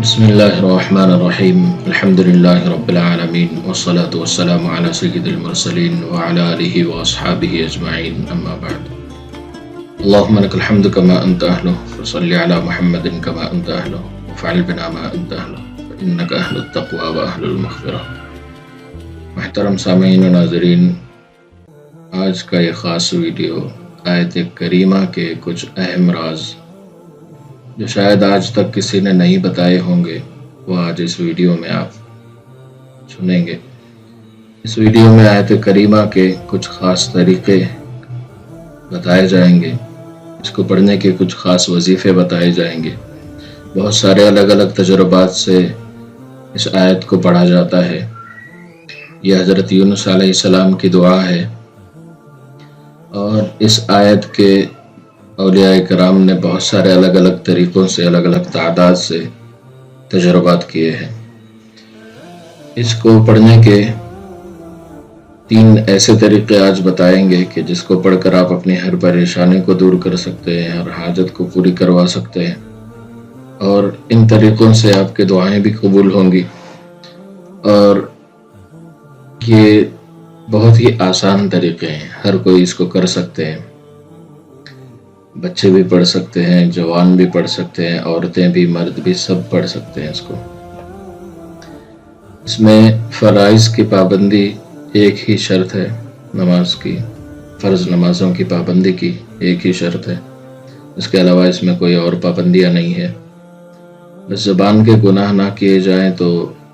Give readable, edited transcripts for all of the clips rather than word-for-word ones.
بسم الله الرحمن الرحيم الحمد لله رب العالمين والصلاة والسلام على سيد المرسلين وعلى آله وأصحابه أجمعين أما بعد اللهم لك الحمد كما أنت أهله وصل على محمد كما أنت أهله وفعل بنا ما أنت أهله فإنك أهل التقوى وأهل المغفرة۔ محترم سامعین و ناظرین، آج کا یہ خاص ویڈیو آیت کریمہ کے کچھ اہم راز جو شاید آج تک کسی نے نہیں بتائے ہوں گے وہ آج اس ویڈیو میں آپ سنیں گے۔ اس ویڈیو میں آیت کریمہ کے کچھ خاص طریقے بتائے جائیں گے، اس کو پڑھنے کے کچھ خاص وظیفے بتائے جائیں گے۔ بہت سارے الگ الگ تجربات سے اس آیت کو پڑھا جاتا ہے۔ یہ حضرت یونس علیہ السلام کی دعا ہے، اور اس آیت کے اولیاء کرام نے بہت سارے الگ الگ طریقوں سے الگ الگ تعداد سے تجربات کیے ہیں۔ اس کو پڑھنے کے 3 ایسے طریقے آج بتائیں گے کہ جس کو پڑھ کر آپ اپنی ہر پریشانی کو دور کر سکتے ہیں، ہر حاجت کو پوری کروا سکتے ہیں، اور ان طریقوں سے آپ کے دعائیں بھی قبول ہوں گی۔ اور یہ بہت ہی آسان طریقے ہیں، ہر کوئی اس کو کر سکتے ہیں۔ بچے بھی پڑھ سکتے ہیں، جوان بھی پڑھ سکتے ہیں، عورتیں بھی، مرد بھی، سب پڑھ سکتے ہیں اس کو۔ اس میں فرائض کی پابندی ایک ہی شرط ہے، نماز کی، فرض نمازوں کی پابندی کی ایک ہی شرط ہے، اس کے علاوہ اس میں کوئی اور پابندیاں نہیں ہے۔ بس زبان کے گناہ نہ کیے جائیں تو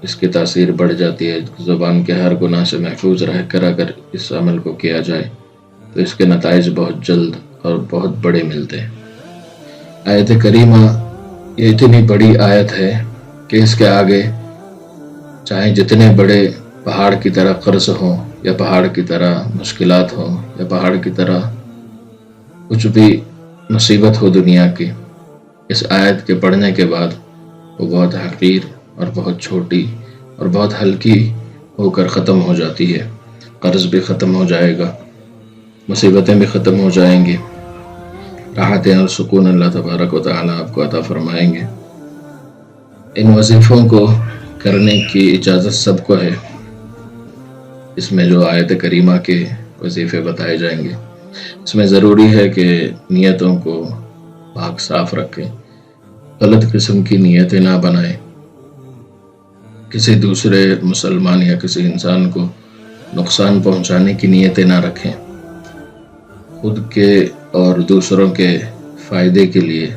اس کی تاثیر بڑھ جاتی ہے۔ زبان کے ہر گناہ سے محفوظ رہ کر اگر اس عمل کو کیا جائے تو اس کے نتائج بہت جلد اور بہت بڑے ملتے ہیں۔ آیت کریمہ یہ اتنی بڑی آیت ہے کہ اس کے آگے چاہے جتنے بڑے پہاڑ کی طرح قرض ہوں، یا پہاڑ کی طرح مشکلات ہوں، یا پہاڑ کی طرح کچھ بھی مصیبت ہو دنیا کی، اس آیت کے پڑھنے کے بعد وہ بہت حقیر اور بہت چھوٹی اور بہت ہلکی ہو کر ختم ہو جاتی ہے۔ قرض بھی ختم ہو جائے گا، مصیبتیں بھی ختم ہو جائیں گی، راحتیں اور سکون اللہ تبارک و تعالیٰ آپ کو عطا فرمائیں گے۔ ان وظیفوں کو کرنے کی اجازت سب کو ہے۔ اس میں جو آیت کریمہ کے وظیفے بتائے جائیں گے، اس میں ضروری ہے کہ نیتوں کو پاک صاف رکھیں، غلط قسم کی نیتیں نہ بنائیں، کسی دوسرے مسلمان یا کسی انسان کو نقصان پہنچانے کی نیتیں نہ رکھیں۔ خود کے اور دوسروں کے فائدے کے لیے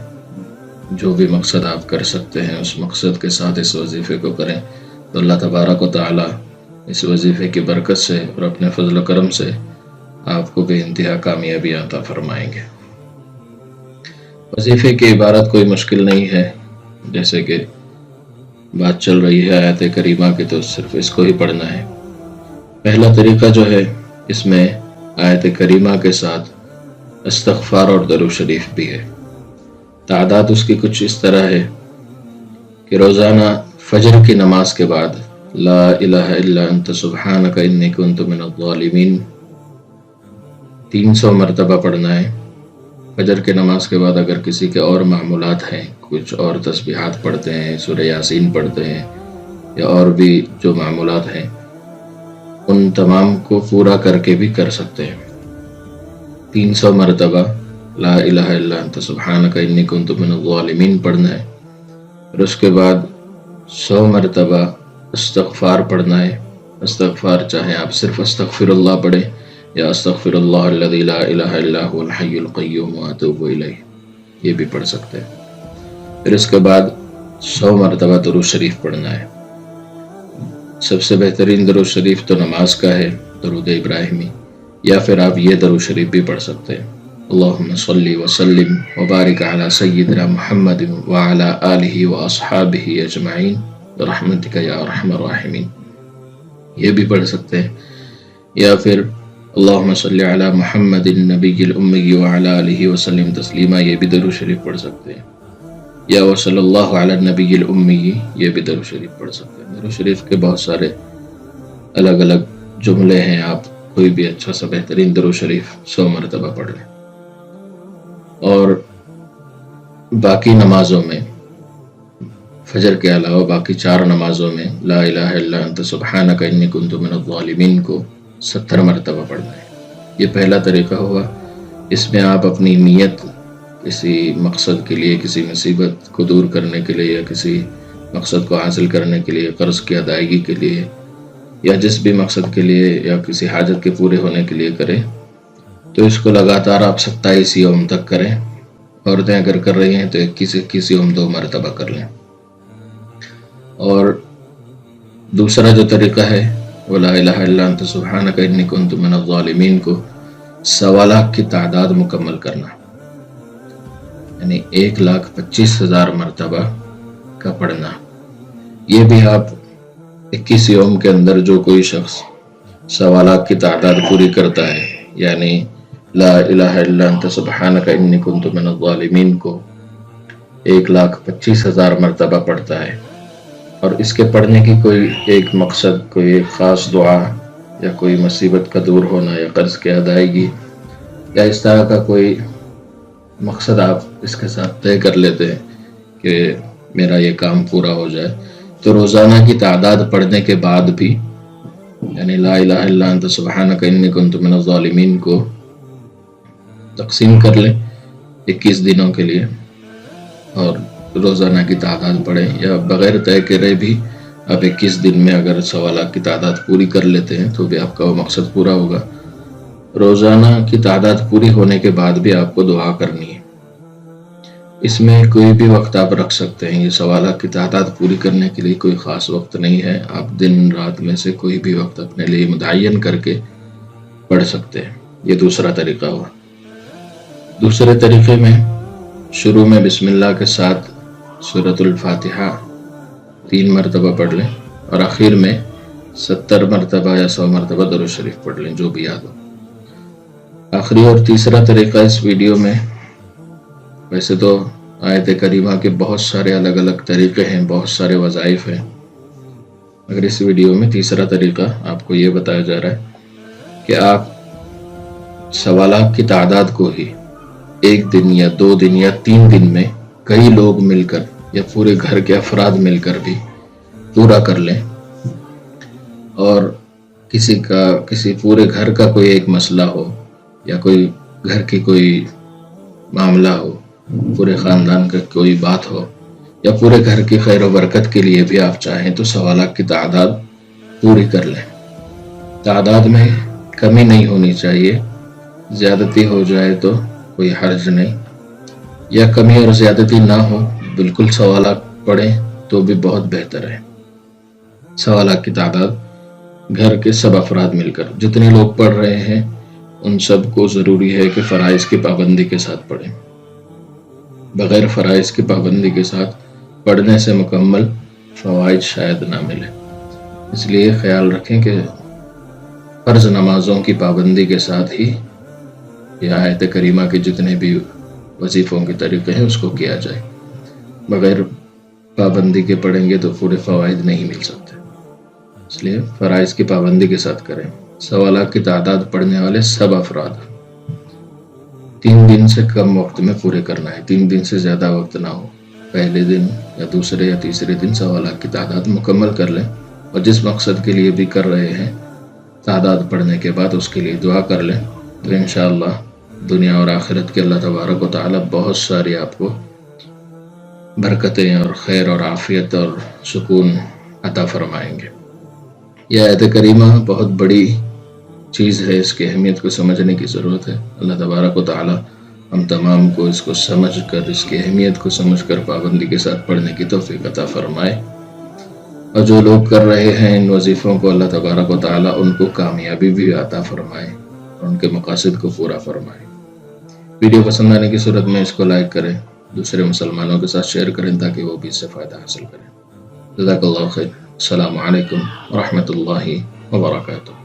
جو بھی مقصد آپ کر سکتے ہیں، اس مقصد کے ساتھ اس وظیفے کو کریں تو اللہ تبارک و تعالیٰ اس وظیفے کی برکت سے اور اپنے فضل و کرم سے آپ کو بے انتہا کامیابی عطا فرمائیں گے۔ وظیفے کی عبارت کوئی مشکل نہیں ہے، جیسے کہ بات چل رہی ہے آیت کریمہ کی تو صرف اس کو ہی پڑھنا ہے۔ پہلا طریقہ جو ہے، اس میں آیت کریمہ کے ساتھ استغفار اور درود شریف بھی ہے۔ تعداد اس کی کچھ اس طرح ہے کہ روزانہ فجر کی نماز کے بعد لا الہ الا انت سبحانک انی کنت من الظالمین 300 مرتبہ پڑھنا ہے۔ فجر کی نماز کے بعد اگر کسی کے اور معمولات ہیں، کچھ اور تسبیحات پڑھتے ہیں، سورہ یاسین پڑھتے ہیں، یا اور بھی جو معمولات ہیں، ان تمام کو پورا کر کے بھی کر سکتے ہیں۔ 300 مرتبہ لا الہ الا انت سبحانک انی کنت من الظالمین پڑھنا ہے، اور اس کے بعد 100 مرتبہ استغفار پڑھنا ہے۔ استغفار چاہے آپ صرف استغفر اللہ پڑھیں یا استغفر اللہ الذی لا الہ الا هو الحی القیوم واتوب الیہ، یہ بھی پڑھ سکتے ہیں۔ پھر اس کے بعد 100 مرتبہ درود شریف پڑھنا ہے۔ سب سے بہترین درود شریف تو نماز کا ہے، درود ابراہیمی، یا پھر آپ یہ درود شریف بھی پڑھ سکتے ہیں، اللہم صلی وسلم وبارک علی سیدنا محمد وعلی آلہ واصحابہ اجمعین برحمتک یا ارحم الراحمین، یہ بھی پڑھ سکتے ہیں۔ یا پھر اللہم صلی علی محمد النبی الامی وعلی آلہ وسلم تسلیما، یہ بھی درود شریف پڑھ سکتے ہیں۔ یا وصلی اللہ علی النبی الامی، یہ بھی درود شریف پڑھ سکتے ہیں۔ درود شریف کے بہت سارے الگ الگ جملے ہیں، آپ کوئی بھی اچھا سا بہترین درود شریف 100 مرتبہ پڑھ لیں۔ اور باقی نمازوں میں فجر کے علاوہ باقی 4 نمازوں میں لا الہ الا انت سبحانک انی کنت من الظالمین کو 70 مرتبہ پڑھنا ہے۔ یہ پہلا طریقہ ہوا۔ اس میں آپ اپنی نیت کسی مقصد کے لیے، کسی مصیبت کو دور کرنے کے لیے، یا کسی مقصد کو حاصل کرنے کے لیے، قرض کی ادائیگی کے لیے، یا جس بھی مقصد کے لیے، یا کسی حاجت کے پورے ہونے کے لیے کریں، تو اس کو لگاتار آپ 27 یوم تک کریں۔ عورتیں اگر کر رہی ہیں تو 21 یوم 2 مرتبہ کر لیں۔ اور دوسرا جو طریقہ ہے وہ لا الہ الا انت سبحانک انی کنت من الظالمین کو 1.25 لاکھ کی تعداد مکمل کرنا، یعنی 1,25,000 مرتبہ کا پڑھنا۔ یہ بھی آپ 21 یوم کے اندر جو کوئی شخص 1.25 لاکھ کی تعداد پوری کرتا ہے، یعنی لا الہ الا انت سبحانک انی کنت من الظالمین کو 1,25,000 مرتبہ پڑھتا ہے، اور اس کے پڑھنے کی کوئی ایک مقصد، کوئی ایک خاص دعا، یا کوئی مصیبت کا دور ہونا، یا قرض کی ادائیگی، یا اس طرح کا کوئی مقصد آپ اس کے ساتھ طے کر لیتے ہیں کہ میرا یہ کام پورا ہو جائے، تو روزانہ کی تعداد پڑھنے کے بعد بھی، یعنی لا الہ الا انت سبحانک انی کنت من الظالمین کو تقسیم کر لیں 21 دنوں کے لیے، اور روزانہ کی تعداد پڑھیں، یا بغیر طے کرے بھی آپ 21 دن میں اگر 1.25 لاکھ کی تعداد پوری کر لیتے ہیں تو بھی آپ کا وہ مقصد پورا ہوگا۔ روزانہ کی تعداد پوری ہونے کے بعد بھی آپ کو دعا کرنی ہے۔ اس میں کوئی بھی وقت آپ رکھ سکتے ہیں، یہ 1.25 لاکھ کی تعداد پوری کرنے کے لیے کوئی خاص وقت نہیں ہے، آپ دن رات میں سے کوئی بھی وقت اپنے لیے متعین کر کے پڑھ سکتے ہیں۔ یہ دوسرا طریقہ ہوا۔ دوسرے طریقے میں شروع میں بسم اللہ کے ساتھ سورۃ الفاتحہ 3 مرتبہ پڑھ لیں، اور آخر میں 70 مرتبہ یا 100 مرتبہ درود شریف پڑھ لیں، جو بھی یاد ہو۔ آخری اور تیسرا طریقہ اس ویڈیو میں، ویسے تو آیت کریمہ کے بہت سارے الگ الگ طریقے ہیں، بہت سارے وظائف ہیں، مگر اس ویڈیو میں تیسرا طریقہ آپ کو یہ بتایا جا رہا ہے کہ آپ 1.25 لاکھ کی تعداد کو ہی 1 دن یا 2 دن یا 3 دن میں کئی لوگ مل کر، یا پورے گھر کے افراد مل کر بھی پورا کر لیں، اور کسی پورے گھر کا کوئی ایک مسئلہ ہو، یا کوئی گھر کی کوئی معاملہ ہو، پورے خاندان کا کوئی بات ہو، یا پورے گھر کی خیر و برکت کے لیے بھی آپ چاہیں تو 1.25 لاکھ کی تعداد پوری کر لیں۔ تعداد میں کمی نہیں ہونی چاہیے، زیادتی ہو جائے تو کوئی حرج نہیں، یا کمی اور زیادتی نہ ہو، بالکل 1.25 لاکھ پڑھیں تو بھی بہت بہتر ہے۔ 1.25 لاکھ کی تعداد گھر کے سب افراد مل کر، جتنے لوگ پڑھ رہے ہیں ان سب کو ضروری ہے کہ فرائض کی پابندی کے ساتھ پڑھیں۔ بغیر فرائض کی پابندی کے ساتھ پڑھنے سے مکمل فوائد شاید نہ ملے، اس لیے خیال رکھیں کہ فرض نمازوں کی پابندی کے ساتھ ہی یہ آیت کریمہ کے جتنے بھی وظیفوں کے طریقے ہیں اس کو کیا جائے۔ بغیر پابندی کے پڑھیں گے تو پورے فوائد نہیں مل سکتے، اس لیے فرائض کی پابندی کے ساتھ کریں۔ 1.25 لاکھ کی تعداد پڑھنے والے سب افراد 3 دن سے کم وقت میں پورے کرنا ہے، 3 دن سے زیادہ وقت نہ ہو۔ پہلے دن یا دوسرے یا تیسرے دن 1.25 لاکھ کی تعداد مکمل کر لیں، اور جس مقصد کے لیے بھی کر رہے ہیں تعداد پڑھنے کے بعد اس کے لیے دعا کر لیں، تو انشاءاللہ دنیا اور آخرت کے اللہ تبارک و تعالی بہت ساری آپ کو برکتیں اور خیر اور عافیت اور سکون عطا فرمائیں گے۔ یہ آیت کریمہ بہت بڑی چیز ہے، اس کی اہمیت کو سمجھنے کی ضرورت ہے۔ اللہ تبارک و تعالی ہم تمام کو اس کو سمجھ کر، اس کی اہمیت کو سمجھ کر پابندی کے ساتھ پڑھنے کی توفیق عطا فرمائے، اور جو لوگ کر رہے ہیں ان وظیفوں کو اللہ تبارک و تعالی ان کو کامیابی بھی عطا فرمائے اور ان کے مقاصد کو پورا فرمائے۔ ویڈیو پسند آنے کی صورت میں اس کو لائک کریں، دوسرے مسلمانوں کے ساتھ شیئر کریں تاکہ وہ بھی اس سے فائدہ حاصل کریں۔ جزاک اللہ خیر۔ السلام علیکم ورحمۃ اللہ وبرکاتہ۔